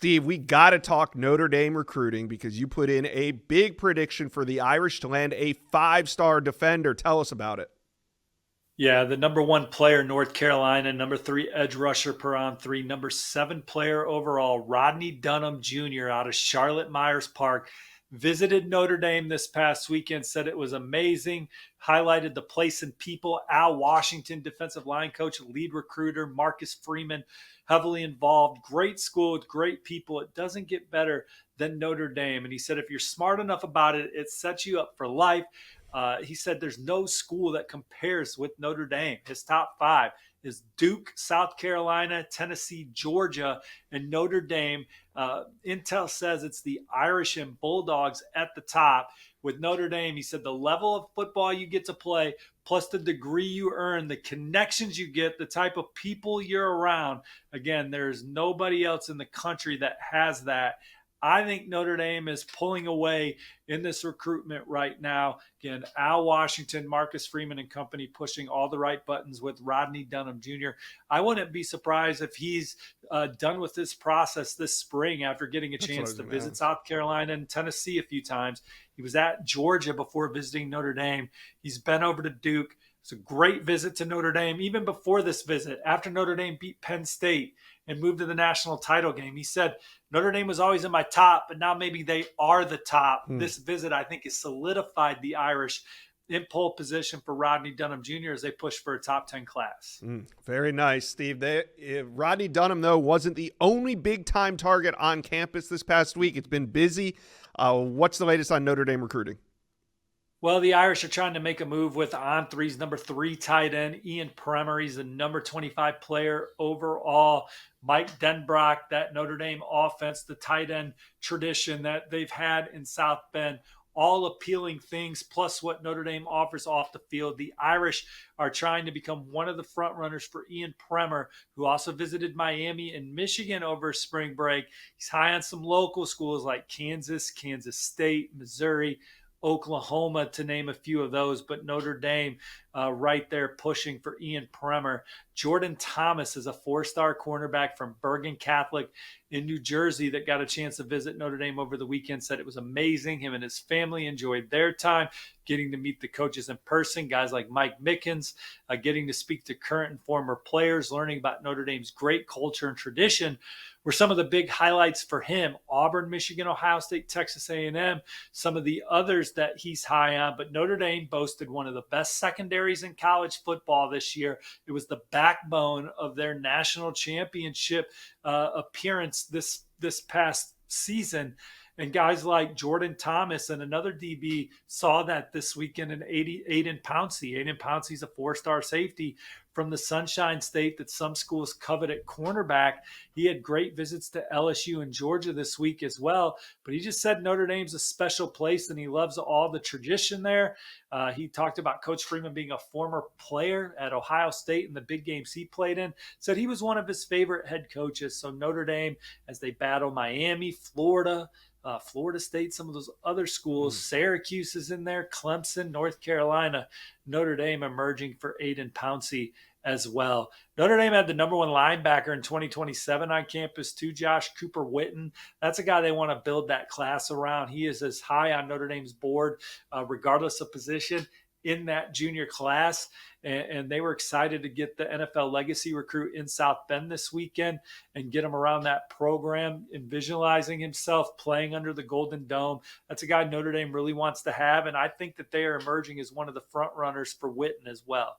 Steve, we got to talk Notre Dame recruiting because you put in a big prediction for the Irish to land a 5-star defender. Tell us about it. Yeah, the number one player, North Carolina, number three edge rusher per on three, number seven player overall, Rodney Dunham Jr. out of Charlotte Myers Park, visited Notre Dame this past weekend, said it was amazing, highlighted the place and people. Al Washington, defensive line coach, lead recruiter, Marcus Freeman, heavily involved. Great school with great people. It doesn't get better than Notre Dame. And he said, if you're smart enough about it, it sets you up for life. He said there's no school that compares with Notre Dame. His top five is Duke, South Carolina, Tennessee, Georgia, and Notre Dame. Intel says it's the Irish and Bulldogs at the top. With Notre Dame, he said the level of football you get to play, plus the degree you earn, the connections you get, the type of people you're around. Again, there's nobody else in the country that has that. I think Notre Dame is pulling away in this recruitment right now. Again, Al Washington, Marcus Freeman and company pushing all the right buttons with Rodney Dunham Jr. I wouldn't be surprised if he's done with this process this spring after getting a chance to visit South Carolina and Tennessee a few times. He was at Georgia before visiting Notre Dame. He's been over to Duke. It's a great visit to Notre Dame. Even before this visit, after Notre Dame beat Penn State and moved to the national title game, he said, Notre Dame was always in my top, but now maybe they are the top. This visit, I think, has solidified the Irish in pole position for Rodney Dunham Jr. as they push for a top 10 class. Very nice, Steve. Rodney Dunham, though, wasn't the only big-time target on campus this past week. It's been busy. What's the latest on Notre Dame recruiting? Well, the Irish are trying to make a move with On3's number 3 tight end, Ian Premer. He's the number 25 player overall. Mike Denbrock, that Notre Dame offense, the tight end tradition that they've had in South Bend, all appealing things, plus what Notre Dame offers off the field. The Irish are trying to become one of the front runners for Ian Premer, who also visited Miami and Michigan over spring break. He's high on some local schools like Kansas, Kansas State, Missouri, Oklahoma, to name a few of those, but Notre Dame right there pushing for Ian Premer. Jordan Thomas is a 4-star cornerback from Bergen Catholic in New Jersey that got a chance to visit Notre Dame over the weekend, said it was amazing. Him and his family enjoyed their time getting to meet the coaches in person, guys like Mike Mickens, getting to speak to current and former players, learning about Notre Dame's great culture and tradition were some of the big highlights for him. Auburn, Michigan, Ohio State, Texas A&M, some of the others that he's high on. But Notre Dame boasted one of the best secondaries in college football this year. It was the backbone of their national championship appearance this past season. And guys like Jordan Thomas and another DB saw that this weekend in Aiden Pouncey. Aiden Pouncey's a 4-star safety from the Sunshine State that some schools covet at cornerback. He had great visits to LSU and Georgia this week as well. But he just said Notre Dame's a special place and he loves all the tradition there. He talked about Coach Freeman being a former player at Ohio State and the big games he played in. Said he was one of his favorite head coaches. So Notre Dame, as they battle Miami, Florida State, some of those other schools, Syracuse is in there, Clemson, North Carolina, Notre Dame emerging for Aiden Pouncey as well. Notre Dame had the number 1 linebacker in 2027 on campus too, Josh Cooper-Witten. That's a guy they want to build that class around. He is as high on Notre Dame's board, regardless of position, in that junior class. And they were excited to get the NFL legacy recruit in South Bend this weekend and get him around that program and visualizing himself playing under the Golden Dome. That's a guy Notre Dame really wants to have. And I think that they are emerging as one of the front runners for Witten as well.